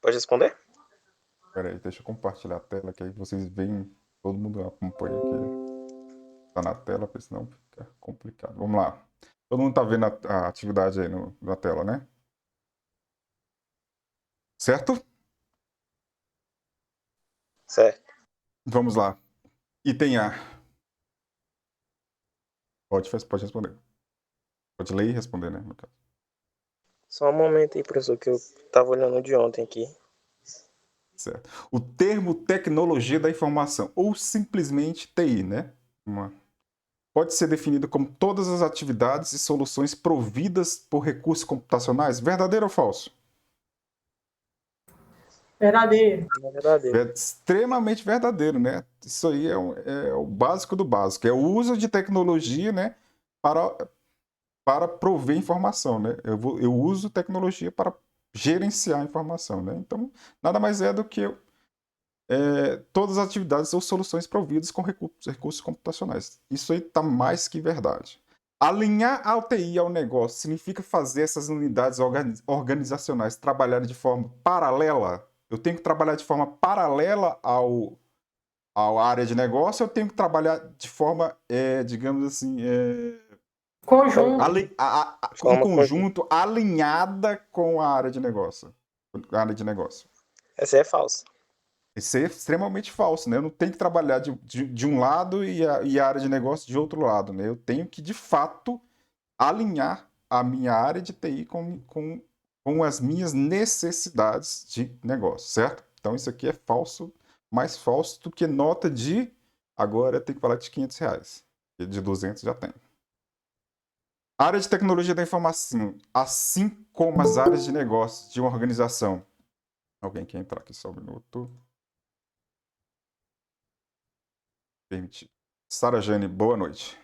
Pode responder? Pera aí, deixa eu compartilhar a tela, que aí vocês veem, todo mundo acompanha aqui. Tá na tela, porque senão fica complicado. Vamos lá. Todo mundo tá vendo a atividade aí na tela, né? Certo? Certo. Vamos lá. Item A. Pode responder. Pode ler e responder, né? No caso. Só um momento aí, professor, que eu tava olhando de ontem aqui. Certo. O termo tecnologia da informação, ou simplesmente TI, né? Pode ser definido como todas as atividades e soluções providas por recursos computacionais. Verdadeiro ou falso? Verdadeiro. Na verdade, Extremamente verdadeiro, né? Isso aí é o básico do básico. É o uso de tecnologia, né? Para prover informação, né? Eu uso tecnologia para gerenciar a informação, né? Então, nada mais é do que todas as atividades ou soluções providas com recursos computacionais. Isso aí está mais que verdade. Alinhar a UTI ao negócio significa fazer essas unidades organizacionais trabalharem de forma paralela? Eu tenho que trabalhar de forma paralela à área de negócio, eu tenho que trabalhar de forma, digamos assim, Conjunto. em forma conjunta. conjunto, alinhada com a área de negócio. A área de negócio. Essa é falsa. Isso é extremamente falso, né? Eu não tenho que trabalhar de um lado e a área de negócio de outro lado, né? Eu tenho que, de fato, alinhar a minha área de TI com as minhas necessidades de negócio, certo? Então, isso aqui é falso, mais falso do que nota de... Agora tem que falar de R$ 500. E de 200 já tem. A área de tecnologia da informação, assim como as áreas de negócio de uma organização. Alguém quer entrar aqui só um minuto? Permitido. Sara Jane, boa noite.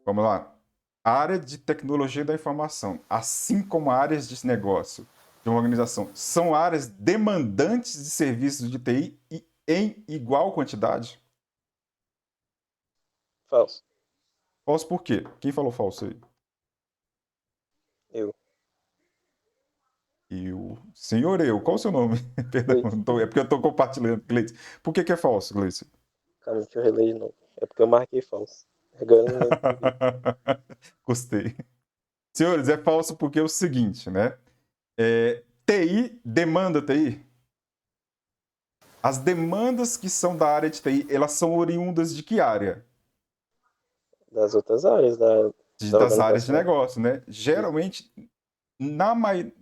Vamos lá. A área de tecnologia da informação, assim como áreas de negócio de uma organização, são áreas demandantes de serviços de TI em igual quantidade? Falso. Falso por quê? Quem falou falso aí? Eu. Senhor eu, qual o seu nome? Perdão, Gleice. é porque eu estou compartilhando, Gleice. Por que é falso, Gleice? Calma, deixa eu reler de novo. É porque eu marquei falso. Agora eu não lembro por quê. Gostei. Senhores, é falso porque é o seguinte, né? TI demanda TI. As demandas que são da área de TI, elas são oriundas de que área? Das outras áreas da Das áreas de organização. negócio, né? Geralmente, na maioria,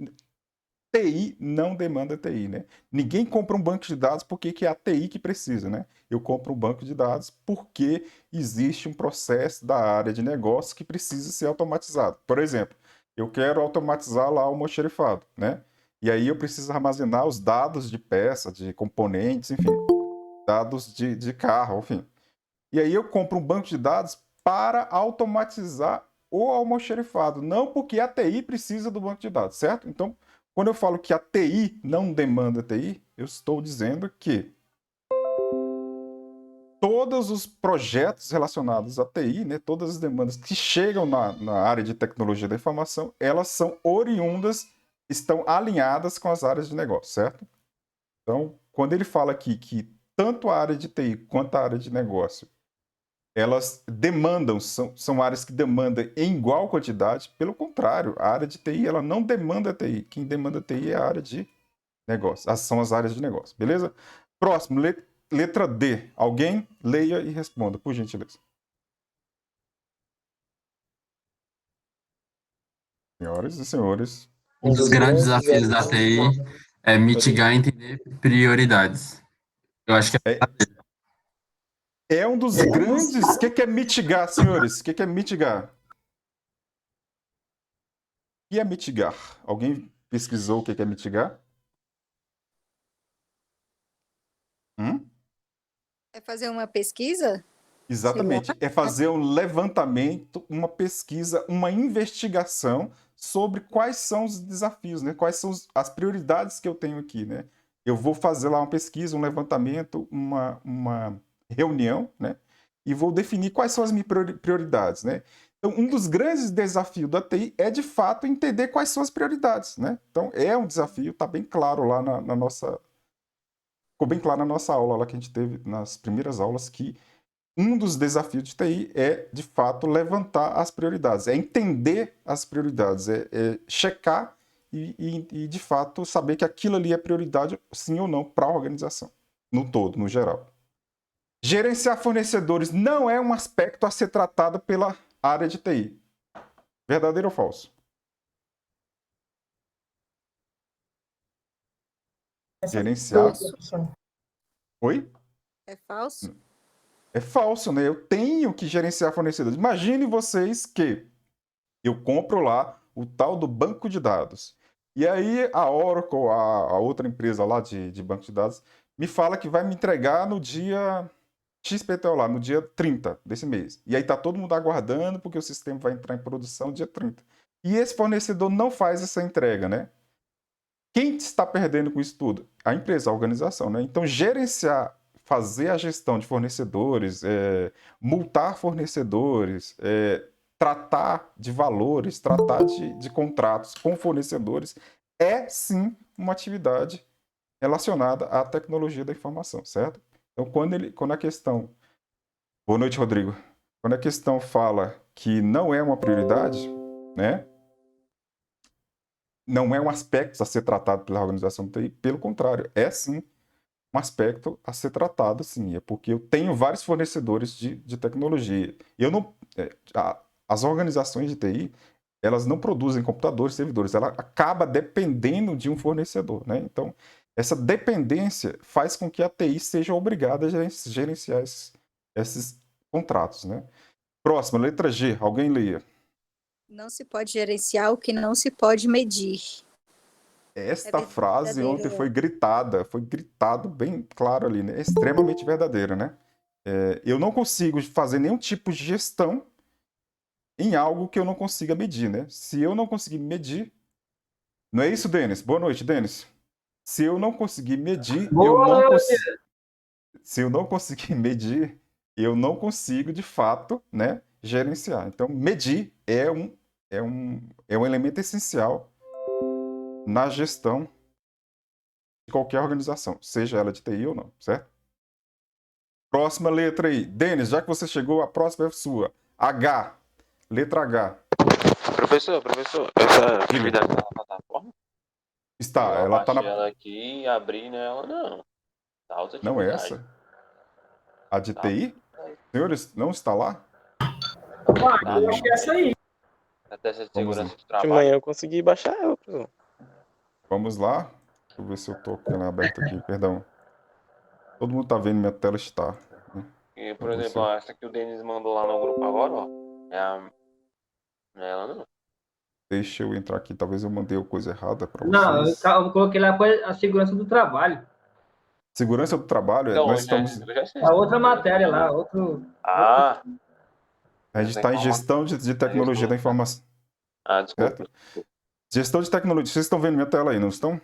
TI não demanda TI, né? Ninguém compra um banco de dados porque que é a TI que precisa, né? Eu compro um banco de dados porque existe um processo da área de negócio que precisa ser automatizado. Por exemplo, eu quero automatizar lá o almoxerifado, né? E aí eu preciso armazenar os dados de peça, de componentes, enfim, dados de carro, enfim. E aí eu compro um banco de dados para automatizar o almoxerifado, não porque a TI precisa do banco de dados, certo? Então, quando eu falo que a TI não demanda TI, eu estou dizendo que todos os projetos relacionados à TI, né, todas as demandas que chegam na área de tecnologia da informação, elas são oriundas, estão alinhadas com as áreas de negócio, certo? Então, quando ele fala aqui que tanto a área de TI quanto a área de negócio elas demandam, são áreas que demandam em igual quantidade. Pelo contrário, a área de TI ela não demanda TI. Quem demanda TI é a área de negócio. São as áreas de negócio, beleza? Próximo, letra D. Alguém leia e responda, por gentileza. Senhoras e senhores. Um dos grandes desafios da TI é mitigar e entender prioridades. Eu acho que É um dos grandes. O que é mitigar, senhores? O que é mitigar? O que é mitigar? Alguém pesquisou o que é mitigar? É fazer uma pesquisa? Exatamente. É fazer um levantamento, uma pesquisa, uma investigação sobre quais são os desafios, né? Quais são as prioridades que eu tenho aqui, né? Eu vou fazer lá uma pesquisa, um levantamento, uma reunião, né? E vou definir quais são as minhas prioridades, né? Então, um dos grandes desafios da TI é, de fato, entender quais são as prioridades, né? Então, é um desafio, está bem claro lá na nossa... Ficou bem claro na nossa aula lá que a gente teve, nas primeiras aulas, que um dos desafios de TI é, de fato, levantar as prioridades, é entender as prioridades, é checar e, de fato, saber que aquilo ali é prioridade, sim ou não, para a organização, no todo, no geral. Gerenciar fornecedores não é um aspecto a ser tratado pela área de TI. Verdadeiro ou falso? Gerenciar. Falso. Oi? É falso? É falso, né? Eu tenho que gerenciar fornecedores. Imagine vocês que eu compro lá o tal do banco de dados. E aí a Oracle, a outra empresa lá de banco de dados, me fala que vai me entregar no dia XPTO lá, no dia 30 desse mês. E aí tá todo mundo aguardando porque o sistema vai entrar em produção dia 30. E esse fornecedor não faz essa entrega, né? Quem está perdendo com isso tudo? A empresa, a organização, né? Então, gerenciar, fazer a gestão de fornecedores, multar fornecedores, tratar de valores, tratar de contratos com fornecedores, é sim uma atividade relacionada à tecnologia da informação, certo? Então, quando a questão... Boa noite, Rodrigo. Quando a questão fala que não é uma prioridade, né? Não é um aspecto a ser tratado pela organização do TI, pelo contrário, é sim um aspecto a ser tratado, sim. É porque eu tenho vários fornecedores de tecnologia. Eu não, as organizações de TI, elas não produzem computadores, servidores, ela acaba dependendo de um fornecedor, né? Então, essa dependência faz com que a TI seja obrigada a gerenciar esses contratos, né? Próxima, letra G, alguém leia. Não se pode gerenciar o que não se pode medir. Esta É frase verdadeiro. ontem foi gritado bem claro ali, né? É extremamente verdadeira, né? Eu não consigo fazer nenhum tipo de gestão em algo que eu não consiga medir, né? Se eu não conseguir medir, não é isso, Denis? Boa noite, Denis. Se eu não conseguir medir, se eu não conseguir medir, eu não consigo de fato, né, gerenciar. Então, medir é um elemento essencial na gestão de qualquer organização, seja ela de TI ou não, certo? Próxima letra aí. Denis, já que você chegou, a próxima é sua. H. Letra H. Professor, essa atividade tá na plataforma? Está, Eu ela tá baixei na... ela aqui e abri nela, não. Tá outra Não é atividade. essa? A de Tá. TI? Senhores, não está lá? Eu acho que é essa aí. A testa de Vamos segurança lá. do De trabalho. manhã eu consegui baixar ela, professor. Vamos lá. Deixa eu ver se eu tô com ela aberta aqui, perdão. Todo mundo tá vendo minha tela está. Né? E, por Então, exemplo, ó, essa que o Denis mandou lá no grupo agora, ó. Não é ela não. Deixa eu entrar aqui. Talvez eu mandei a coisa errada para Não, vocês. eu coloquei lá a segurança do trabalho. Segurança do trabalho, Então, nós estamos... eu já sei. A outra matéria lá, outro. Ah, A gente está em gestão de tecnologia da informação. desculpa. Certo? Gestão de tecnologia. Vocês estão vendo minha tela aí, não estão?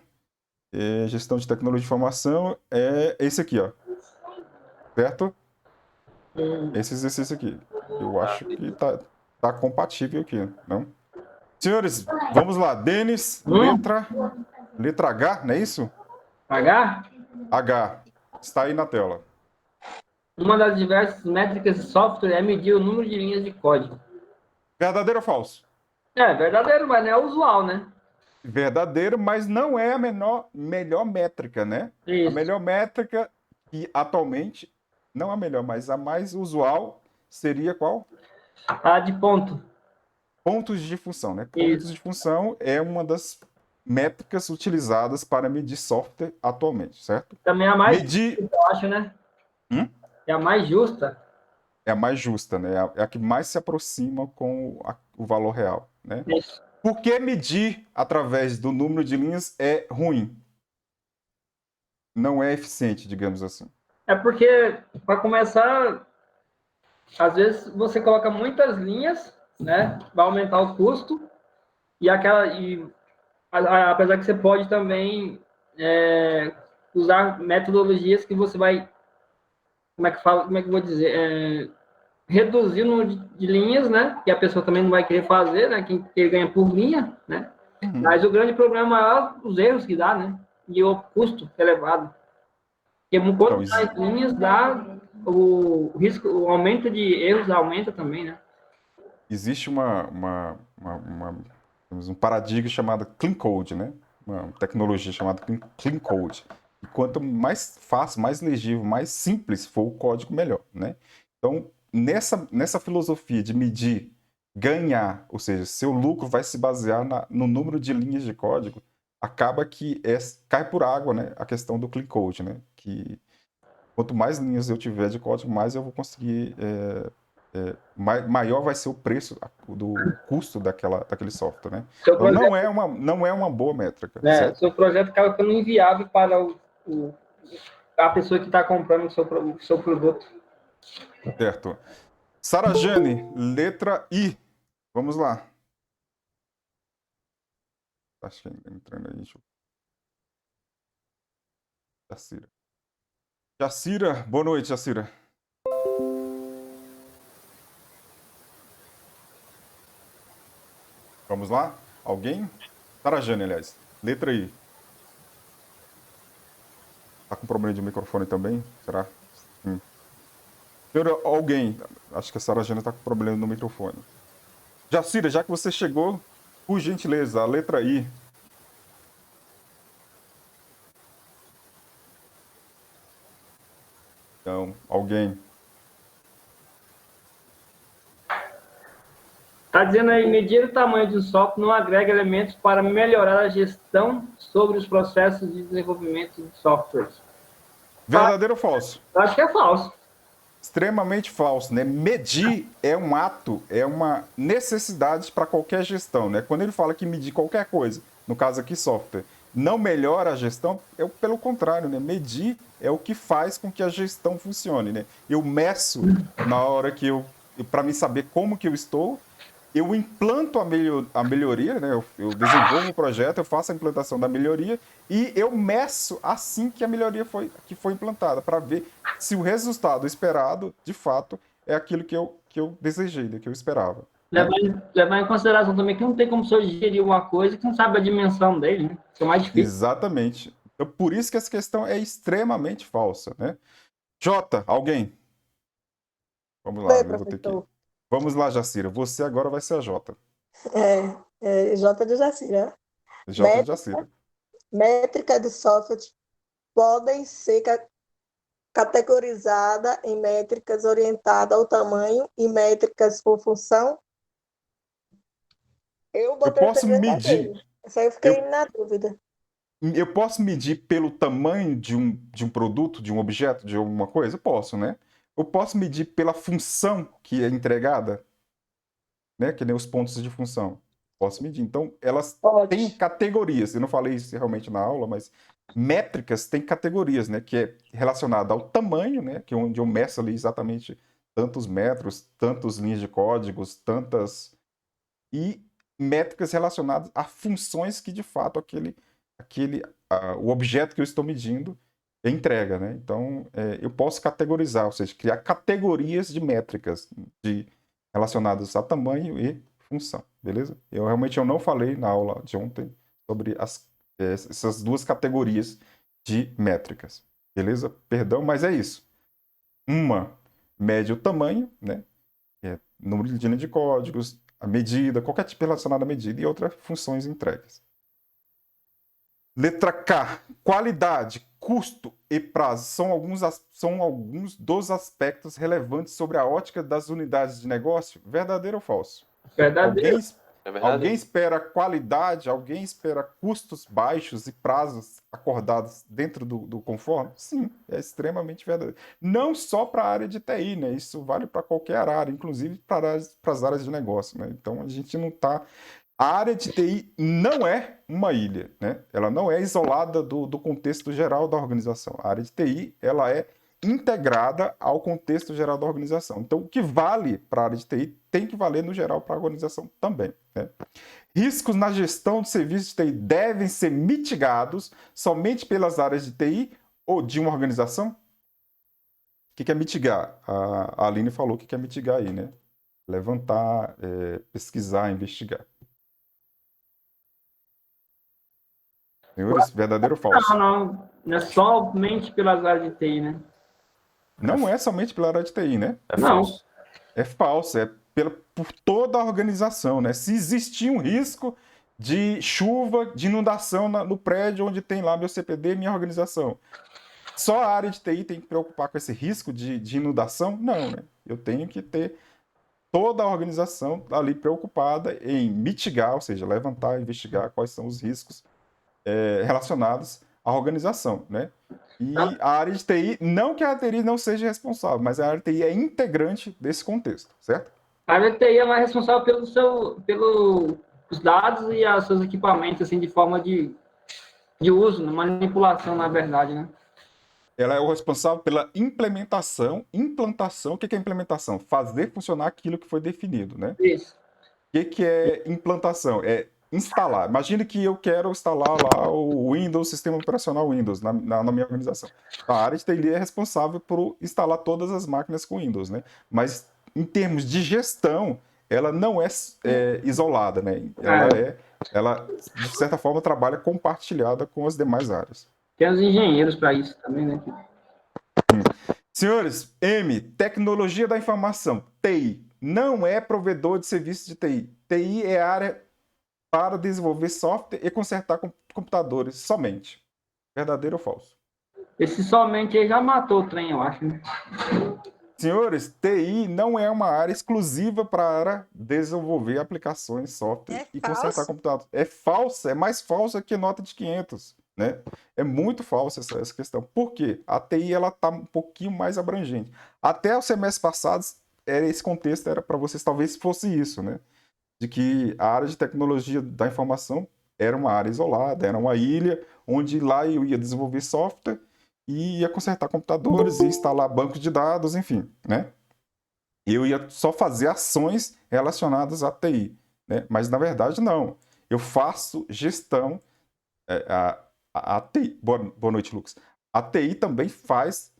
Gestão de tecnologia de informação é esse aqui, ó. Certo? Esse exercício aqui. Eu acho que tá compatível aqui, não? Senhores, vamos lá. Denis, letra H, não é isso? H? H. Está aí na tela. Uma das diversas métricas de software é medir o número de linhas de código. Verdadeiro ou falso? É verdadeiro, mas não é usual, né? Verdadeiro, mas não é a melhor métrica, né? Isso. A melhor métrica que atualmente, não a melhor, mas a mais usual seria qual? A de ponto. Pontos de função, né? Isso. Pontos de função é uma das métricas utilizadas para medir software atualmente, certo? Também é a mais Medir justa, eu acho, né? É a mais justa. é a mais justa, né? É a que mais se aproxima com o valor real, né? Isso. Por que medir através do número de linhas é ruim? Não é eficiente, digamos assim. É porque, para começar, às vezes você coloca muitas linhas, né? Vai aumentar o custo. Apesar que você pode também usar metodologias que você vai... Como é que eu vou dizer? reduzir o número de linhas, né? Que a pessoa também não vai querer fazer, né? Quem ganha por linha, né? Uhum. Mas o grande problema é os erros que dá, né? E o custo elevado. Porque quanto Então, mais linhas dá, o risco, o aumento de erros aumenta também, né? existe temos um paradigma chamado Clean Code, né? Uma tecnologia chamada Clean Code. E quanto mais fácil, mais legível, mais simples for o código, melhor, né? Então, nessa filosofia de medir, ganhar, ou seja, seu lucro vai se basear no número de linhas de código, acaba que cai por água, né? A questão do Clean Code, né? Que quanto mais linhas eu tiver de código, mais eu vou conseguir maior vai ser o preço do custo daquele software, né? Seu Então projeto, não é uma boa métrica, né? certo? Seu projeto acaba ficando inviável para a pessoa que está comprando o seu produto. Certo. Sarajane, letra I. Vamos lá. Acho que ainda entrando aí. Jacira. Jacira, boa noite, Jacira. Vamos lá? Alguém? Sarajane, aliás. Letra I. Tá com problema de microfone também? Será? Senhora, alguém? Acho que a Sarajane tá com problema no microfone. Jacira, já que você chegou, por gentileza, a letra I. Então, alguém? Está dizendo aí, medir o tamanho de um software não agrega elementos para melhorar a gestão sobre os processos de desenvolvimento de softwares. Verdadeiro ou falso? Eu acho que é falso. Extremamente falso, né? Medir é um ato, é uma necessidade para qualquer gestão, né? Quando ele fala que medir qualquer coisa, no caso aqui software, não melhora a gestão, é pelo contrário, né? Medir é o que faz com que a gestão funcione, né? Eu meço na hora que para mim saber como que eu estou, eu implanto a melhoria, né? Eu desenvolvo o projeto, eu faço a implantação da melhoria e eu meço assim que a melhoria foi implantada, para ver se o resultado esperado, de fato, é aquilo que eu desejei, né? Que eu esperava. Levar em consideração também que não tem como você gerir uma coisa que não sabe a dimensão dele, né? Isso é mais difícil. Exatamente. Então, por isso que essa questão é extremamente falsa, né? Jota, alguém? Vamos lá, Oi, eu vou ter que... professor. Vamos lá, Jacira. Você agora vai ser a Jota. J de Jacira. Jota de Jacira. Métrica de software podem ser categorizadas em métricas orientadas ao tamanho e métricas por função. Eu posso medir. Isso aí eu fiquei na dúvida. Eu posso medir pelo tamanho de um produto, de um objeto, de alguma coisa? Posso, né? Eu posso medir pela função que é entregada, né? Que nem os pontos de função. Posso medir. Então, elas têm categorias. Eu não falei isso realmente na aula, mas métricas têm categorias, né? Que é relacionada ao tamanho, né? Que é onde eu meço ali exatamente tantos metros, tantas linhas de códigos, tantas... E métricas relacionadas a funções que, de fato, o objeto que eu estou medindo entrega, né? Então, eu posso categorizar, ou seja, criar categorias de métricas relacionadas a tamanho e função, beleza? Eu realmente não falei na aula de ontem sobre essas duas categorias de métricas, beleza? Perdão, mas é isso. Uma mede o tamanho, né? Que é número de linha de códigos, a medida, qualquer tipo relacionado à medida, e outra, funções entregues. Letra K, qualidade, custo e prazo são alguns dos aspectos relevantes sobre a ótica das unidades de negócio? Verdadeiro ou falso? Verdadeiro. Alguém espera qualidade, alguém espera custos baixos e prazos acordados dentro do conforme? Sim, é extremamente verdadeiro. Não só para a área de TI, né? Isso vale para qualquer área, inclusive para as áreas de negócio, né? Então a gente não está... A área de TI não é uma ilha, né? Ela não é isolada do contexto geral da organização. A área de TI, ela é integrada ao contexto geral da organização. Então, o que vale para a área de TI tem que valer no geral para a organização também, né? Riscos na gestão de serviços de TI devem ser mitigados somente pelas áreas de TI ou de uma organização? que é mitigar? A Aline falou o que é mitigar aí, né? Levantar, pesquisar, investigar. Senhores, verdadeiro ou falso? Não é somente pelas áreas de TI, né? Não é somente pela área de TI, né? É Não. falso. É falso, por toda a organização, né? Se existir um risco de chuva, de inundação no prédio onde tem lá meu CPD, minha organização, só a área de TI tem que preocupar com esse risco de inundação? Não, né? Eu tenho que ter toda a organização ali preocupada em mitigar, ou seja, levantar, investigar quais são os riscos relacionados à organização, né? E a área de TI, não que a área de TI não seja responsável, mas a área de TI é integrante desse contexto, certo? A área de TI é mais responsável pelos dados e os seus equipamentos, assim, de forma de uso, né? Manipulação, na verdade, né? Ela é o responsável pela implantação. O que é implementação? Fazer funcionar aquilo que foi definido, né? Isso. O que é implantação? É instalar. Imagine que eu quero instalar lá o Windows, sistema operacional Windows, na minha organização. A área de TI é responsável por instalar todas as máquinas com Windows, né? Mas em termos de gestão, ela não é isolada, né? Ela, de certa forma, trabalha compartilhada com as demais áreas. Tem os engenheiros para isso também, né? Senhores, tecnologia da informação, TI, não é provedor de serviço de TI. TI é área para desenvolver software e consertar computadores somente. Verdadeiro ou falso? Esse somente aí já matou o trem, eu acho, né? Senhores, TI não é uma área exclusiva para desenvolver aplicações, software e consertar falso. computadores. É falsa, é mais falsa que nota de 500, né? É muito falsa essa questão. Por quê? A TI ela está um pouquinho mais abrangente. Até os semestres passados, esse contexto era para vocês, talvez fosse isso, né? De que a área de tecnologia da informação era uma área isolada, era uma ilha, onde lá eu ia desenvolver software e ia consertar computadores, ia instalar bancos de dados, enfim, né? Eu ia só fazer ações relacionadas à TI, né? Mas, na verdade, não. Eu faço gestão, a TI... Boa noite, Lucas. A TI também faz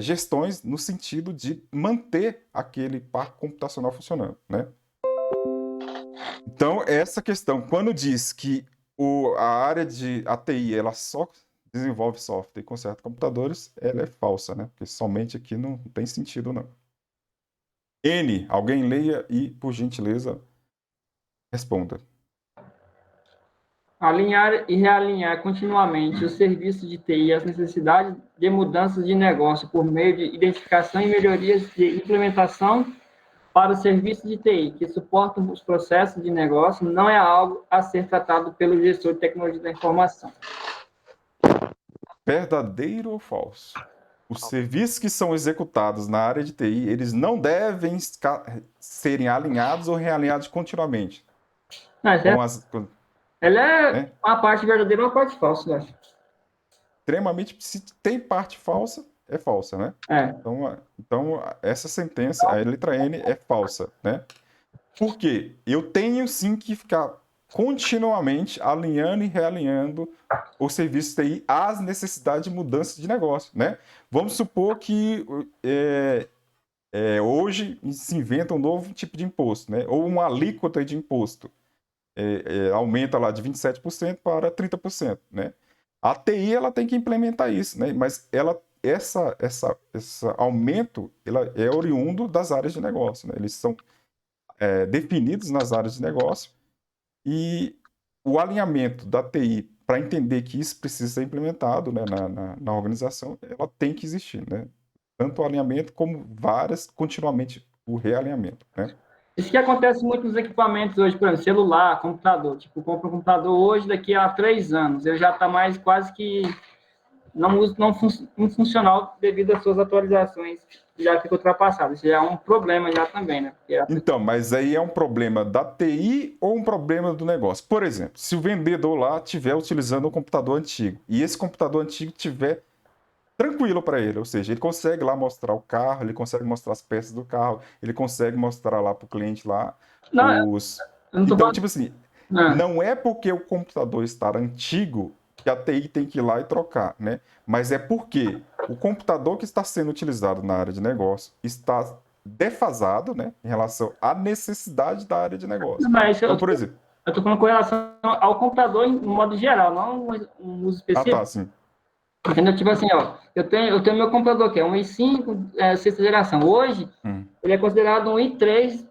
gestões no sentido de manter aquele parque computacional funcionando, né? Então, essa questão, quando diz que a área de TI ela só desenvolve software e conserta computadores, ela é falsa, né? Porque somente aqui não tem sentido, não. Alguém leia e, por gentileza, responda. Alinhar e realinhar continuamente os serviços de TI às necessidades de mudanças de negócio por meio de identificação e melhorias de implementação para os serviços de TI que suportam os processos de negócio não é algo a ser tratado pelo gestor de tecnologia da informação. Verdadeiro ou falso? Os serviços que são executados na área de TI, eles não devem serem alinhados ou realinhados continuamente. Ela é uma parte verdadeira e uma parte falsa, eu acho. Extremamente, se tem parte falsa, é falsa, né? Então, essa sentença, a letra N, é falsa, né? Por quê? Eu tenho sim que ficar continuamente alinhando e realinhando o serviço TI às necessidades de mudança de negócio, né? Vamos supor que hoje se inventa um novo tipo de imposto, né? Ou uma alíquota de imposto. Aumenta lá de 27% para 30%, né? A TI ela tem que implementar isso, né? Mas esse aumento ela é oriundo das áreas de negócio, né? Eles são definidos nas áreas de negócio e o alinhamento da TI para entender que isso precisa ser implementado, né, na organização, ela tem que existir, né? Tanto o alinhamento como continuamente o realinhamento, né? Isso que acontece muito nos equipamentos hoje, por exemplo, celular, computador. Tipo, compra um computador hoje, daqui a 3 anos, ele já está mais quase que não funcional devido às suas atualizações, já fica ultrapassado. Isso já é um problema já também, né? Então, mas aí é um problema da TI ou um problema do negócio? Por exemplo, se o vendedor lá estiver utilizando um computador antigo e esse computador antigo estiver tranquilo para ele, ou seja, ele consegue lá mostrar o carro, ele consegue mostrar as peças do carro, ele consegue mostrar lá para o cliente lá Então, tipo assim, não é porque o computador está antigo que a TI tem que ir lá e trocar, né? Mas é porque o computador que está sendo utilizado na área de negócio está defasado, né, em relação à necessidade da área de negócio. Mas Então, por exemplo... eu estou falando com relação ao computador em modo geral, não um uso Ah, específico. tá, sim. Entendeu? Tipo assim, ó, eu tenho meu computador que é um i5, sexta geração. Hoje, ele é considerado um i3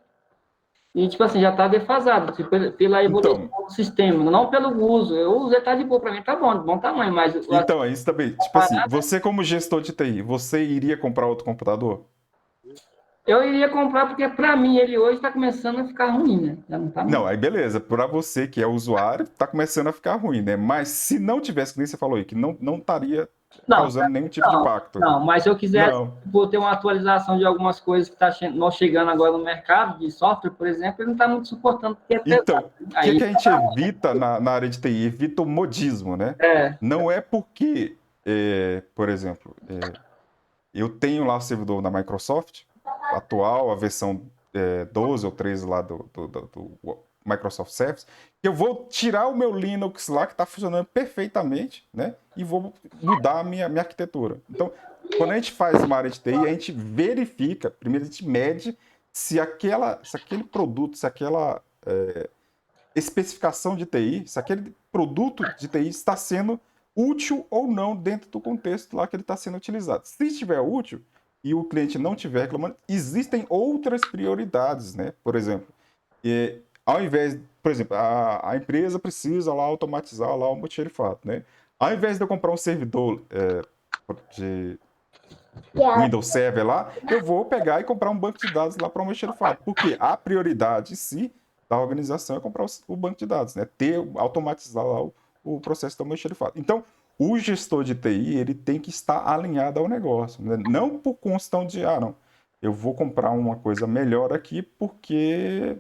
e, tipo assim, já está defasado, tipo, pela evolução do sistema, não pelo uso. Eu uso, tá de boa, para mim tá bom, de bom tamanho, mas... Então, é isso também. Tipo assim, você como gestor de TI, você iria comprar outro computador? Eu iria comprar porque, para mim, ele hoje está começando a ficar ruim, né? Já não tá mais. Não, aí beleza. Para você que é usuário, tá começando a ficar ruim, né? Mas se não tivesse, que nem você falou aí, que não estaria causando nenhum tipo de impacto. Não, mas se eu quiser Não. ter uma atualização de algumas coisas que está chegando agora no mercado, de software, por exemplo, ele não está muito suportando. Porque Então, o aí que a gente evita na área de TI? Evita o modismo, né? Não é porque, por exemplo, eu tenho lá o servidor da Microsoft, atual, a versão 12 ou 13 lá do Microsoft Service, que eu vou tirar o meu Linux lá, que está funcionando perfeitamente, né? E vou mudar a minha arquitetura. Então, quando a gente faz uma área de TI, a gente verifica, primeiro a gente mede se aquele produto, se aquela especificação de TI, se aquele produto de TI está sendo útil ou não dentro do contexto lá que ele está sendo utilizado. Se estiver útil e o cliente não estiver reclamando, existem outras prioridades, né? Por exemplo, ao invés, por exemplo, a empresa precisa lá automatizar lá o almoxarifado, né? Ao invés de eu comprar um servidor de Windows Server lá, eu vou pegar e comprar um banco de dados lá para o almoxarifado, porque a prioridade em si da organização é comprar o banco de dados, né? Automatizar lá o processo do almoxarifado. Então, o gestor de TI, ele tem que estar alinhado ao negócio, né? Não por questão de, não, eu vou comprar uma coisa melhor aqui porque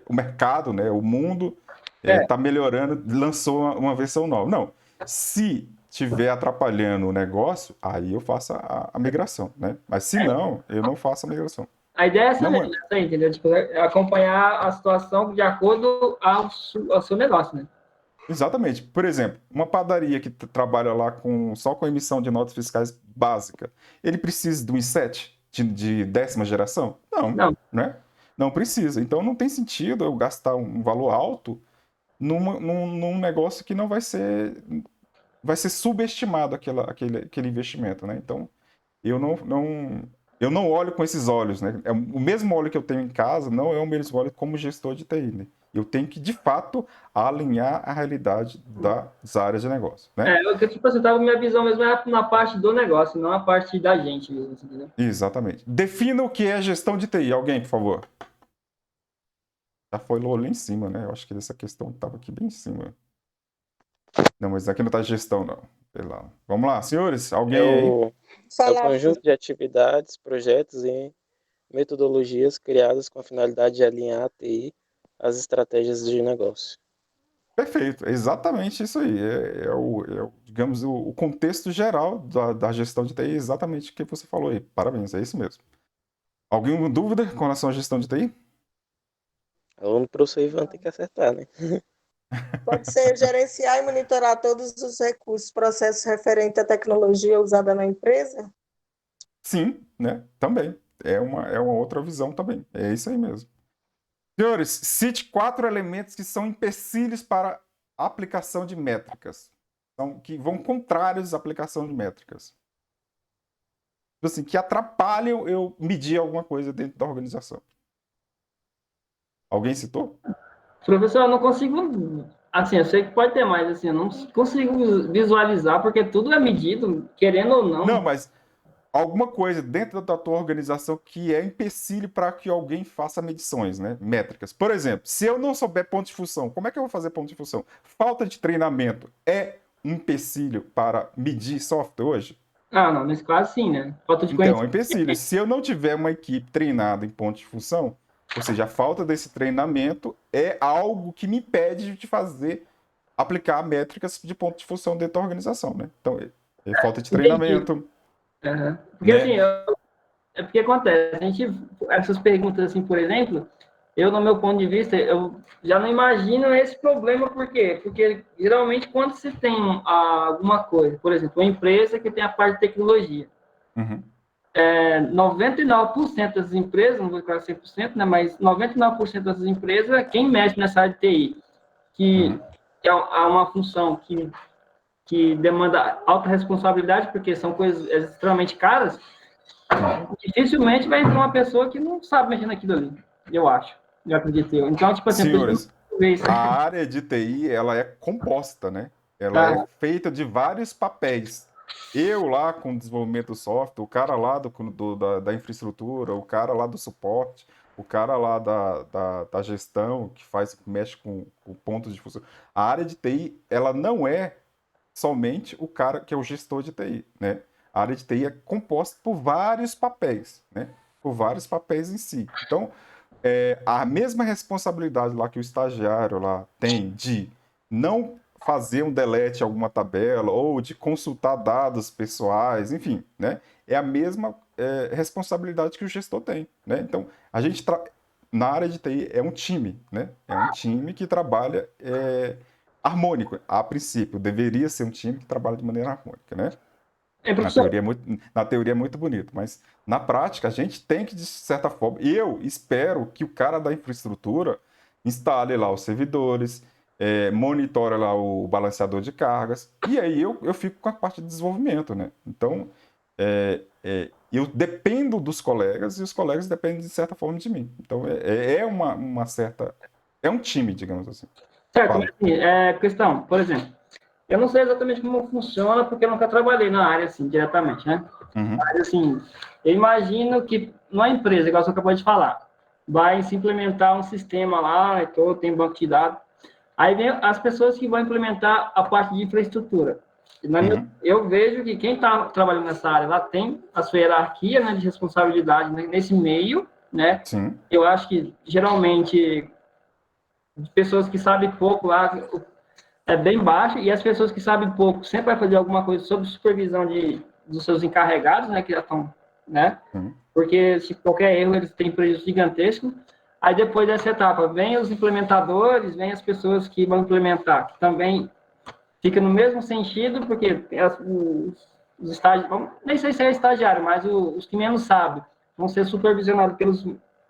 o mercado, né, o mundo está melhorando, lançou uma versão nova. Não, se estiver atrapalhando o negócio, aí eu faço a migração, né? Mas se não, eu não faço a migração. A ideia é essa mesmo, entendeu? Tipo, acompanhar a situação de acordo ao seu negócio, né? Exatamente. Por exemplo, uma padaria que trabalha lá só com emissão de notas fiscais básica, ele precisa de um i7 de 10ª geração? Não, né? Não precisa. Então não tem sentido eu gastar um valor alto num negócio que não vai ser subestimado aquele investimento, né? Então eu não olho com esses olhos, né? O mesmo olho que eu tenho em casa não é o mesmo olho como gestor de TI, né? Eu tenho que, de fato, alinhar a realidade das áreas de negócio, né? Tipo assim, minha visão mesmo é na parte do negócio, não a parte da gente mesmo, entendeu? Exatamente. Defina o que é gestão de TI. Alguém, por favor. Já foi lá em cima, né? Eu acho que essa questão estava aqui bem em cima. Não, mas aqui não está gestão, não. Sei lá. Vamos lá, senhores. Alguém aí? É o conjunto de atividades, projetos e metodologias criadas com a finalidade de alinhar a TI às estratégias de negócio. Perfeito, é exatamente isso aí. Digamos, o contexto geral da gestão de TI, é exatamente o que você falou aí. Parabéns, é isso mesmo. Alguma dúvida com relação à gestão de TI? O professor Ivan tem que acertar, né? Pode ser gerenciar e monitorar todos os recursos, processos referentes à tecnologia usada na empresa? Sim, né? Também. É uma outra visão também. É isso aí mesmo. Senhores, cite 4 elementos que são empecilhos para a aplicação de métricas. Que vão contrários à aplicação de métricas. Assim, que atrapalham eu medir alguma coisa dentro da organização. Alguém citou? Professor, eu não consigo... Assim, eu sei que pode ter mais, assim, eu não consigo visualizar, porque tudo é medido, querendo ou não. Não, mas alguma coisa dentro da tua organização que é empecilho para que alguém faça medições, né? Métricas. Por exemplo, se eu não souber ponto de função, como é que eu vou fazer ponto de função? Falta de treinamento é um empecilho para medir software hoje? Não, nesse caso sim, né? Falta de conhecimento. Então, é empecilho. Se eu não tiver uma equipe treinada em ponto de função, ou seja, a falta desse treinamento é algo que me impede de aplicar métricas de ponto de função dentro da organização, né? Então, é falta de treinamento. Porque assim, porque acontece, essas perguntas assim, por exemplo, eu, no meu ponto de vista, eu já não imagino esse problema, por quê? Porque, geralmente, quando se tem alguma coisa, por exemplo, uma empresa que tem a parte de tecnologia, Uhum. 99% das empresas, não vou falar 100%, né, mas 99% das empresas, quem mexe nessa área de TI, que é uma função que demanda alta responsabilidade, porque são coisas extremamente caras, dificilmente vai entrar uma pessoa que não sabe mexer naquilo ali, eu acho. Eu acredito eu. Então, tipo assim, Senhores, isso. a área de TI, ela é composta, né? Ela é feita de vários papéis. Eu lá com desenvolvimento do software, o cara lá da infraestrutura, o cara lá do suporte, o cara lá da gestão, mexe com pontos de função. A área de TI, ela não é somente o cara que é o gestor de TI, né? A área de TI é composta por vários papéis, né? Por vários papéis em si. Então, a mesma responsabilidade lá que o estagiário lá tem de não fazer um delete em alguma tabela ou de consultar dados pessoais, enfim, né? É a mesma responsabilidade que o gestor tem, né? Então, a gente na área de TI é um time, né? É um time que trabalha harmônico. A princípio, deveria ser um time que trabalha de maneira harmônica, né? Na teoria é muito bonito, mas na prática a gente tem que, de certa forma, eu espero que o cara da infraestrutura instale lá os servidores, monitore lá o balanceador de cargas, e aí eu fico com a parte de desenvolvimento, né? Então, eu dependo dos colegas e os colegas dependem, de certa forma, de mim. Então, uma certa... É um time, digamos assim. Certo, mas assim, questão, por exemplo, eu não sei exatamente como funciona, porque eu nunca trabalhei na área, assim, diretamente, né? Mas, assim, eu imagino que numa empresa, igual você acabou de falar, vai se implementar um sistema lá, tem banco de dados, aí vem as pessoas que vão implementar a parte de infraestrutura. Eu vejo que quem está trabalhando nessa área lá tem a sua hierarquia, né, de responsabilidade nesse meio, né? Sim. Eu acho que, geralmente, pessoas que sabem pouco lá é bem baixo, e as pessoas que sabem pouco sempre vai fazer alguma coisa sob supervisão dos seus encarregados, né, que já estão, né, porque se qualquer erro eles têm prejuízo gigantesco. Aí depois dessa etapa, vem os implementadores, vem as pessoas que vão implementar, que também fica no mesmo sentido, porque os estagiários, nem sei se é estagiário, mas os que menos sabem, vão ser supervisionados pelos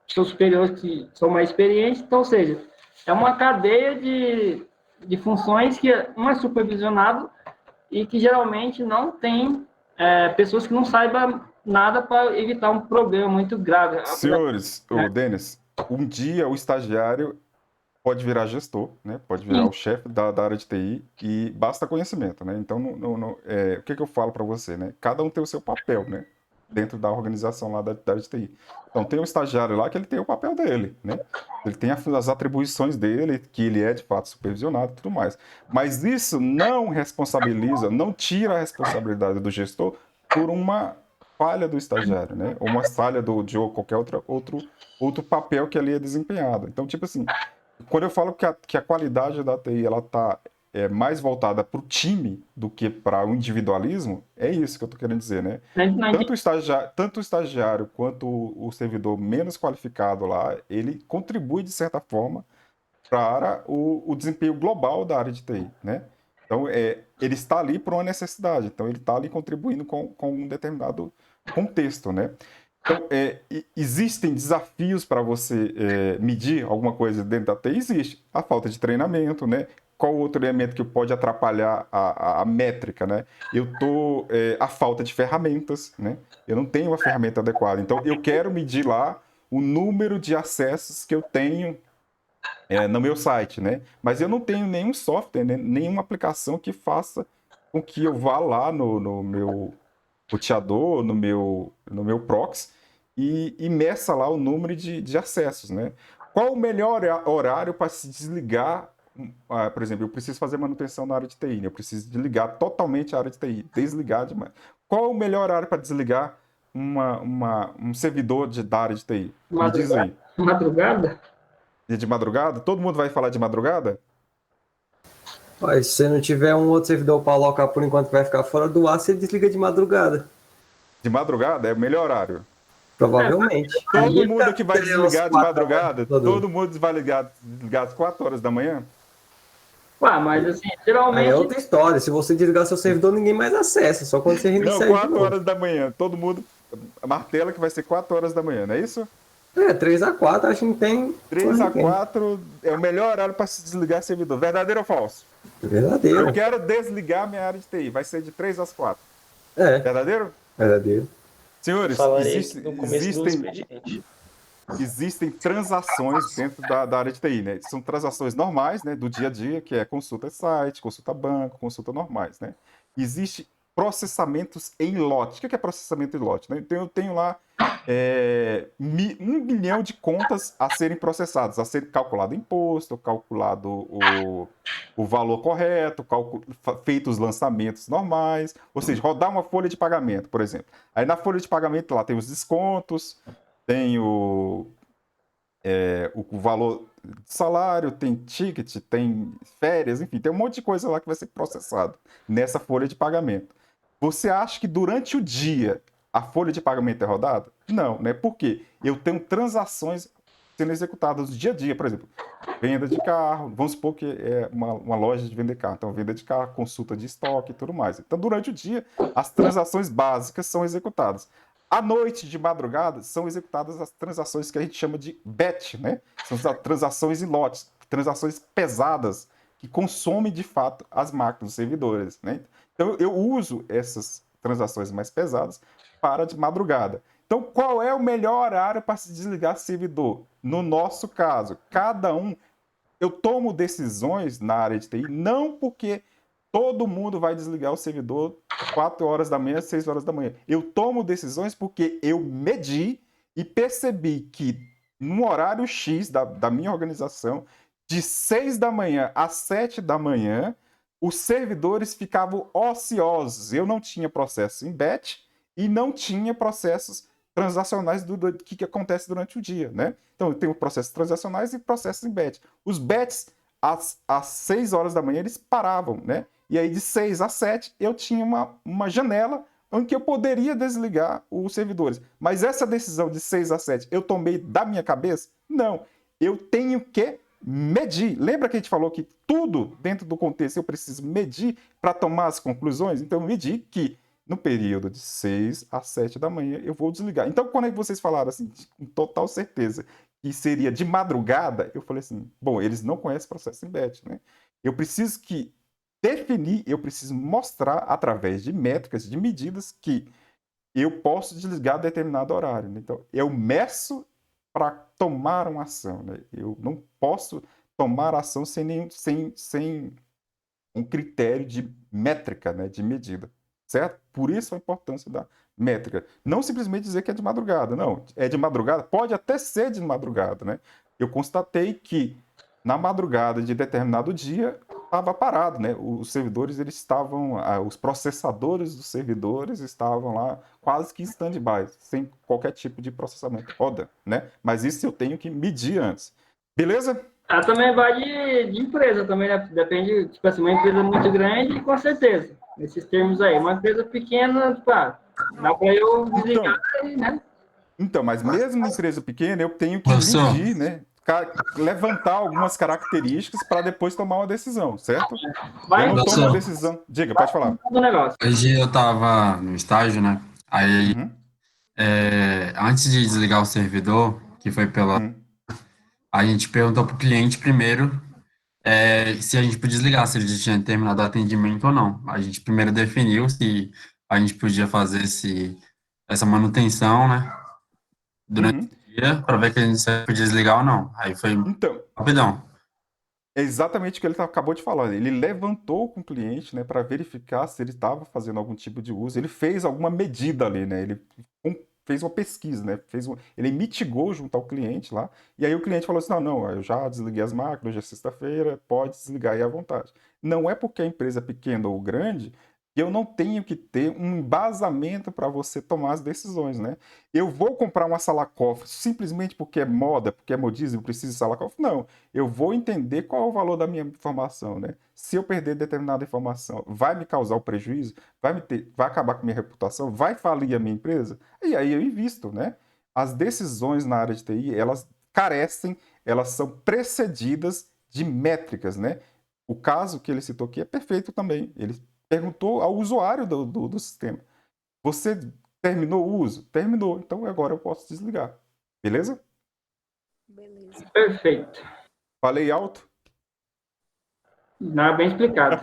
seus superiores que são mais experientes, então, ou seja, é uma cadeia de funções que um é supervisionado e que geralmente não tem pessoas que não saibam nada para evitar um problema muito grave. Senhores, Denis, um dia o estagiário pode virar gestor, né? Pode virar o chefe da área de TI e basta conhecimento, né? Então, o que eu falo para você, né? Cada um tem o seu papel, né? Dentro da organização lá da área de TI. Então, tem um estagiário lá que ele tem o papel dele, né? Ele tem as atribuições dele, que ele é, de fato, supervisionado e tudo mais. Mas isso não responsabiliza, não tira a responsabilidade do gestor por uma falha do estagiário, né? Ou uma falha de qualquer outro papel que ali é desempenhado. Então, tipo assim, quando eu falo que a qualidade da TI ela está mais voltada para o time do que para o individualismo, é isso que eu estou querendo dizer, né? Tanto o estagiário quanto o servidor menos qualificado lá, ele contribui, de certa forma, para o desempenho global da área de TI, né? Então, ele está ali por uma necessidade, então ele está ali contribuindo com um determinado contexto, né? Então, existem desafios para você medir alguma coisa dentro da TI? Existe. A falta de treinamento, né? Qual outro elemento que pode atrapalhar a métrica, né? A falta de ferramentas, né? Eu não tenho uma ferramenta adequada. Então, eu quero medir lá o número de acessos que eu tenho no meu site, né? Mas eu não tenho nenhum software, né? Nenhuma aplicação que faça com que eu vá lá no meu roteador, no meu proxy, e meça lá o número de acessos, né? Qual o melhor horário para se desligar? Por exemplo, eu preciso fazer manutenção na área de TI, né? Eu preciso desligar totalmente a área de TI, desligar demais. Qual o melhor horário para desligar um servidor da área de TI? Me diz aí. Madrugada? De madrugada? Todo mundo vai falar de madrugada? Mas se você não tiver um outro servidor para alocar por enquanto vai ficar fora do ar, você desliga de madrugada. De madrugada é o melhor horário? Provavelmente. Todo mundo que vai Teria uns desligar de 4 madrugada, horas, todo mundo vai desligar às 4 horas da manhã? Ué, mas assim, Aí geralmente. é outra história. Se você desligar seu servidor, ninguém mais acessa. Só quando você Não, reiniciar ele de 4 novo. horas da manhã. Todo mundo martela que vai ser 4 horas da manhã, não é isso? 3 a 4, acho que não tem. 3 a ninguém. 4 é o melhor horário para se desligar servidor. Verdadeiro ou falso? Verdadeiro. Eu quero desligar minha área de TI. Vai ser de 3 às 4. É, Verdadeiro? verdadeiro. Senhores, Falarei no começo do existem expediente. transações dentro da área de TI, né? São transações normais, né, do dia a dia, que é consulta site, consulta banco, consulta normais, né? Existe processamentos em lote. O que é processamento em lote? Né? Então eu tenho lá 1 milhão de contas a serem processadas, a ser calculado imposto, calculado o valor correto, feito os lançamentos normais, ou seja, rodar uma folha de pagamento, por exemplo. Aí na folha de pagamento lá tem os descontos, tem o valor de salário, tem ticket, tem férias, enfim, tem um monte de coisa lá que vai ser processado nessa folha de pagamento. Você acha que durante o dia a folha de pagamento é rodada? Não, né? Por quê? Eu tenho transações sendo executadas no dia a dia, por exemplo, venda de carro, vamos supor que é uma loja de vender carro, então venda de carro, consulta de estoque e tudo mais. Então, durante o dia, as transações básicas são executadas. À noite, de madrugada, são executadas as transações que a gente chama de batch, né? São as transações em lotes, transações pesadas, que consomem, de fato, as máquinas, os servidores, né? Então, eu uso essas transações mais pesadas para de madrugada. Então, qual é o melhor horário para se desligar servidor? No nosso caso, cada um... Eu tomo decisões na área de TI, não porque todo mundo vai desligar o servidor 4 horas da manhã, 6 horas da manhã. Eu tomo decisões porque eu medi e percebi que no horário X da minha organização, de 6 da manhã às 7 da manhã, os servidores ficavam ociosos. Eu não tinha processo em batch e não tinha processos transacionais do que acontece durante o dia, né? Então, eu tenho processos transacionais e processos em batch. Os batches, às 6 horas da manhã, eles paravam, né? E aí, de 6 às 7, eu tinha uma janela em que eu poderia desligar os servidores. Mas essa decisão de 6 às 7, eu tomei da minha cabeça? Não. Eu tenho que medir. Lembra que a gente falou que tudo dentro do contexto eu preciso medir para tomar as conclusões? Então, eu medi que no período de 6 às 7 da manhã eu vou desligar. Então, quando vocês falaram assim, com total certeza, que seria de madrugada, eu falei assim, bom, eles não conhecem processo em batch, né? Eu preciso definir, eu preciso mostrar através de métricas, de medidas, que eu posso desligar a determinado horário, né? Então, eu meço para tomar uma ação, né? Eu não posso tomar ação sem um critério de métrica, né? De medida, certo? Por isso a importância da métrica. Não simplesmente dizer que é de madrugada, não. É de madrugada? Pode até ser de madrugada, né? Eu constatei que na madrugada de determinado dia estava parado, né? Os servidores, eles estavam, os processadores dos servidores estavam lá quase que em stand-by, sem qualquer tipo de processamento roda, né? Mas isso eu tenho que medir antes. Beleza? Também vai de empresa também, né? Depende, tipo assim, uma empresa muito grande, com certeza, nesses termos aí. Uma empresa pequena, tipo, dá para eu desligar, né? Então, mas mesmo em empresa pequena, eu tenho que Professor. medir, né? Levantar algumas características para depois tomar uma decisão, certo? Vai Eu não tomo Professor. uma decisão. Diga, pode falar. do negócio. Hoje eu tava no estágio, né? Aí, Uhum, antes de desligar o servidor, que foi uhum. a gente perguntou pro cliente primeiro se a gente podia desligar, se ele já tinha terminado o atendimento ou não. A gente primeiro definiu se a gente podia fazer essa manutenção, né? Durante Uhum. o dia, para ver que a gente podia desligar ou não. Aí foi Então, rapidão. é exatamente o que ele acabou de falar. Ele levantou com o cliente, né, para verificar se ele estava fazendo algum tipo de uso. Ele fez alguma medida ali, né? Ele fez uma pesquisa, né? Ele mitigou junto ao cliente lá. E aí o cliente falou assim: não, eu já desliguei as máquinas, hoje é sexta-feira, pode desligar aí à vontade. Não é porque a empresa é pequena ou grande que eu não tenho que ter um embasamento para você tomar as decisões, né? Eu vou comprar uma sala cofre simplesmente porque é moda, porque é modismo, eu preciso de sala cofre? Não. Eu vou entender qual é o valor da minha informação, né? Se eu perder determinada informação, vai me causar o prejuízo? Vai acabar com a minha reputação? Vai falir a minha empresa? E aí eu invisto, né? as decisões na área de TI, elas carecem, elas são precedidas de métricas, né? O caso que ele citou aqui é perfeito também. Ele perguntou ao usuário do sistema: você terminou o uso? Terminou. Então agora eu posso desligar. Beleza? Beleza. Perfeito. Falei alto? Não, bem explicado.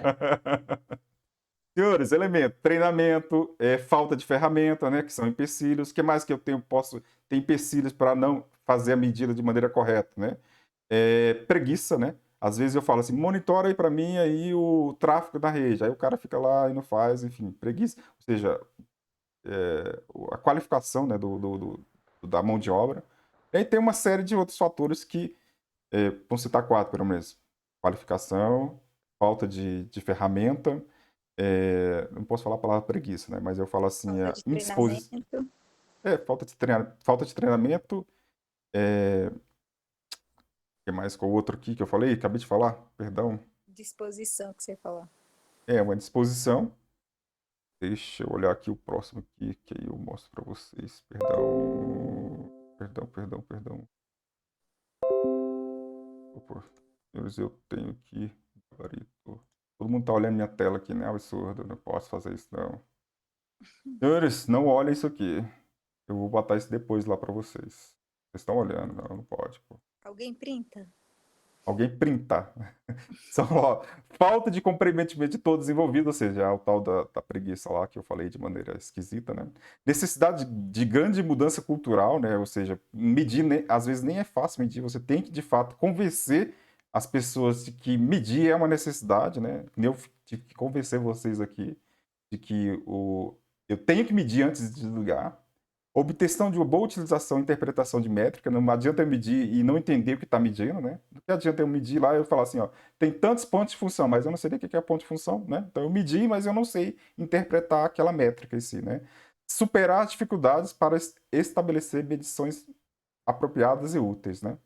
Senhores, elemento, treinamento, falta de ferramenta, né, que são empecilhos. O que mais que eu tenho? Posso ter empecilhos para não fazer a medida de maneira correta, né? Preguiça, né? Às vezes eu falo assim, monitora aí para mim aí o tráfego da rede. Aí o cara fica lá e não faz, enfim, preguiça. Ou seja, a qualificação, né, da mão de obra. E aí tem uma série de outros fatores que, vamos citar 4 pelo menos. Qualificação, falta de ferramenta, não posso falar a palavra preguiça, né? Mas eu falo assim, Falta de indisposição. treinamento. Falta de treinamento. O que mais com o outro aqui que eu falei? Acabei de falar, perdão. Disposição que você falou. Uma disposição. Deixa eu olhar aqui o próximo aqui, que aí eu mostro para vocês. Perdão. Opa, senhores, eu tenho aqui gabarito. Todo mundo tá olhando minha tela aqui, né? Absurdo, não posso fazer isso não. Senhores, não olhem isso aqui. Eu vou botar isso depois lá para vocês. Vocês estão olhando, não pode, pô. Alguém printa? Alguém printar. Só, falta de comprometimento de todos os envolvidos, ou seja, o tal da preguiça lá que eu falei de maneira esquisita, né? Necessidade de grande mudança cultural, né? Ou seja, medir, às vezes nem é fácil medir, você tem que, de fato, convencer as pessoas de que medir é uma necessidade, né? Eu tive que convencer vocês aqui de que eu tenho que medir antes de desligar. Obtenção de uma boa utilização e interpretação de métrica, não adianta eu medir e não entender o que está medindo, né? Não adianta eu medir lá e eu falar assim, ó, tem tantos pontos de função, mas eu não sei nem o que é ponto de função, né? Então eu medi, mas eu não sei interpretar aquela métrica em si, né? Superar as dificuldades para estabelecer medições apropriadas e úteis, né?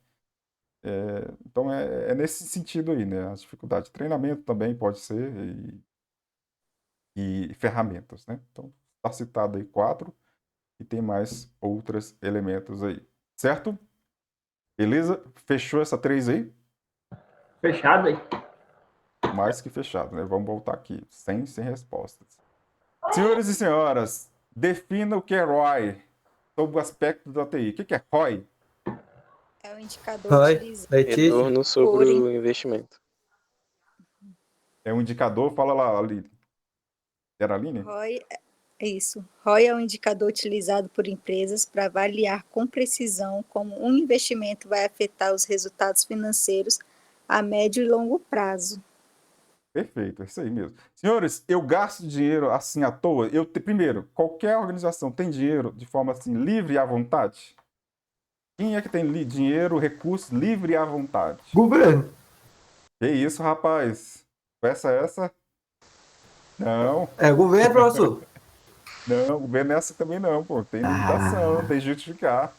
Então é nesse sentido aí, né? As dificuldades de treinamento também pode ser e ferramentas, né? Então está citado aí 4. E tem mais outros elementos aí. Certo? Beleza? Fechou essa 3 aí? Fechado aí. Mais que fechado, né? Vamos voltar aqui. Sem respostas. Senhores e senhoras, defina o que é ROI sob o aspecto da TI. O que é ROI? É o indicador Oi, utilizado. Letícia. Retorno sobre o investimento. É um indicador, fala lá, Aline. Era a Aline? ROI é isso. ROI é um indicador utilizado por empresas para avaliar com precisão como um investimento vai afetar os resultados financeiros a médio e longo prazo. Perfeito, é isso aí mesmo. Senhores, eu gasto dinheiro assim à toa? Primeiro, qualquer organização tem dinheiro de forma assim livre e à vontade? Quem é que tem dinheiro, recursos livre e à vontade? Governo. Que isso, rapaz? Essa? Não, É governo, professor. não, o governo é essa também não, pô. Tem limitação, tem que justificar.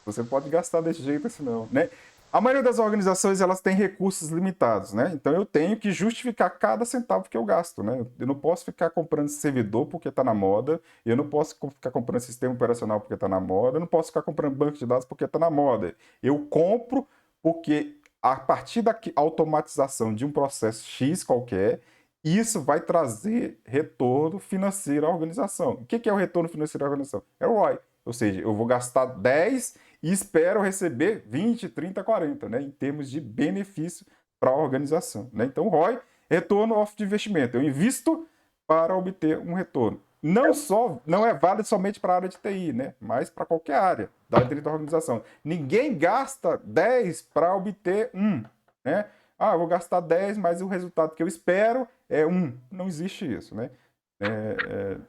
Você pode gastar desse jeito assim não, né? A maioria das organizações, elas têm recursos limitados, né? Então eu tenho que justificar cada centavo que eu gasto, né? Eu não posso ficar comprando servidor porque está na moda, eu não posso ficar comprando sistema operacional porque está na moda, eu não posso ficar comprando banco de dados porque está na moda. Eu compro porque a partir da automatização de um processo X qualquer, isso vai trazer retorno financeiro à organização. O que é o retorno financeiro à organização? É o ROI. Ou seja, eu vou gastar 10 e espero receber 20, 30, 40, né? Em termos de benefício para a organização. Né? Então, ROI, retorno de investimento. Eu invisto para obter um retorno. Não é válido somente para a área de TI, né? Mas para qualquer área dentro da organização. Ninguém gasta 10 para obter 1, né? Eu vou gastar 10, mas o resultado que eu espero é 1. Não existe isso, né?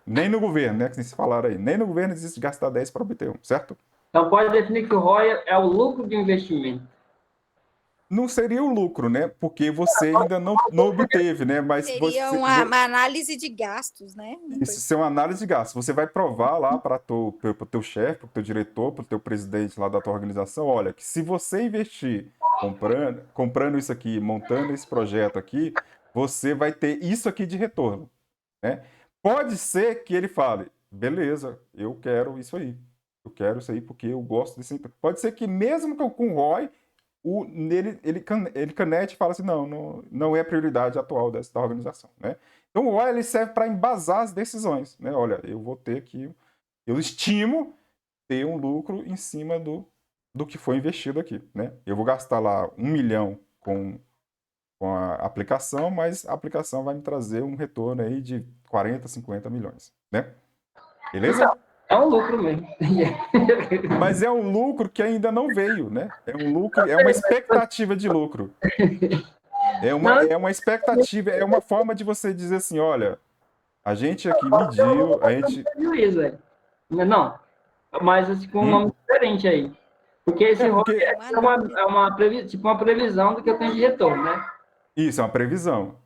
Nem no governo, né? Que vocês falaram aí. Nem no governo existe gastar 10 para obter 1, certo? Então pode definir que o ROI é o lucro do investimento. Não seria o lucro, né? Porque você ainda não obteve, né? Mas Seria uma análise de gastos, né? Isso é uma análise de gastos. Você vai provar lá para o teu chefe, para o teu diretor, para o teu presidente lá da tua organização, olha, que se você investir comprando isso aqui, montando esse projeto aqui, você vai ter isso aqui de retorno, né? Pode ser que ele fale, beleza, eu quero isso aí. Eu quero isso aí porque eu gosto desse. Pode ser que mesmo com o ROI, ele canete e fala assim, não é a prioridade atual da organização, né? Então o ROI ele serve para embasar as decisões, né? Olha, eu vou ter aqui, eu estimo ter um lucro em cima do que foi investido aqui, né? Eu vou gastar lá 1 milhão com a aplicação, mas a aplicação vai me trazer um retorno aí de 40, 50 milhões, né? Beleza? É um lucro mesmo. Mas é um lucro que ainda não veio, né? É um lucro, é uma expectativa de lucro. É uma expectativa, é uma forma de você dizer assim, olha, a gente aqui mediu, a gente... Prejuízo, velho. Não, mas assim, com um nome diferente aí. Porque esse ROI tipo uma previsão do que eu tenho de retorno, né? Isso, é uma previsão.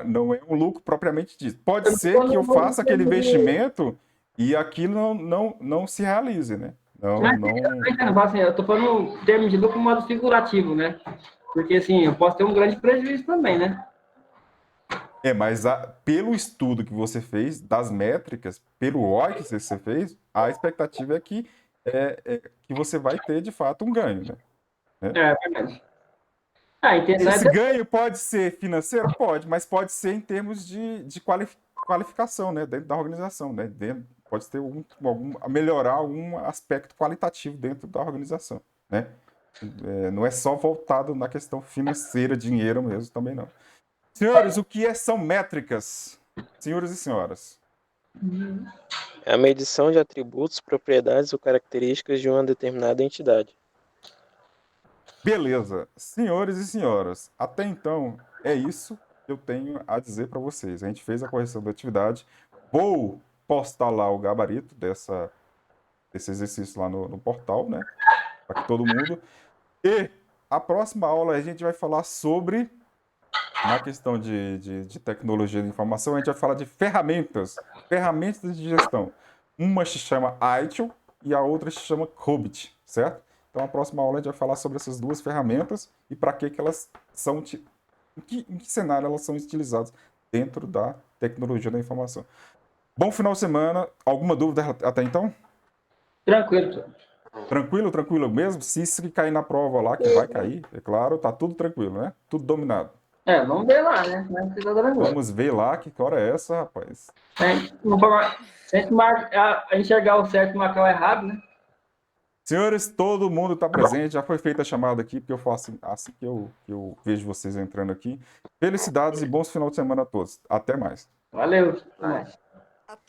Não é um lucro propriamente dito. Pode ser que eu faça aquele investimento e aquilo não se realize, né? Eu tô falando em termos de lucro modo figurativo, né? Porque assim, eu posso ter um grande prejuízo também, né? Mas pelo estudo que você fez, das métricas, pelo ROI que você fez, a expectativa é que você vai ter, de fato, um ganho, né? É verdade. Esse ganho pode ser financeiro? Pode, mas pode ser em termos de qualificação, né? Dentro da organização, né? Pode ter melhorar algum aspecto qualitativo dentro da organização, né? Não é só voltado na questão financeira, dinheiro mesmo, também não. Senhores, o que são métricas? Senhores e senhoras. É a medição de atributos, propriedades ou características de uma determinada entidade. Beleza. Senhores e senhoras, até então é isso que eu tenho a dizer para vocês. A gente fez a correção da atividade. Vou postar lá o gabarito desse exercício lá no portal, né? Para que todo mundo... E a próxima aula a gente vai falar sobre... Na questão de tecnologia de informação, a gente vai falar de ferramentas de gestão. Uma se chama ITIL e a outra se chama COBIT, certo? Então, a próxima aula a gente vai falar sobre essas duas ferramentas e para que elas são... Em que cenário elas são utilizadas dentro da tecnologia da informação. Bom final de semana. Alguma dúvida até então? Tranquilo. Tranquilo mesmo? Se isso que cair na prova lá, que vai cair, é claro, tá tudo tranquilo, né? Tudo dominado. Vamos ver lá, né? Vamos ver lá que hora é essa, rapaz. A enxergar o certo e marcar o errado, né? Senhores, todo mundo está presente. Já foi feita a chamada aqui, porque eu faço assim que eu vejo vocês entrando aqui. Felicidades e bons final de semana a todos. Até mais. Valeu.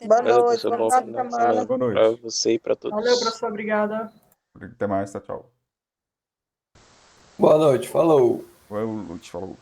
Boa noite, Bom boa final de semana Boa noite. para você e para todos. Valeu, professor. Obrigada. Até mais, tchau. Boa noite, falou. Falou.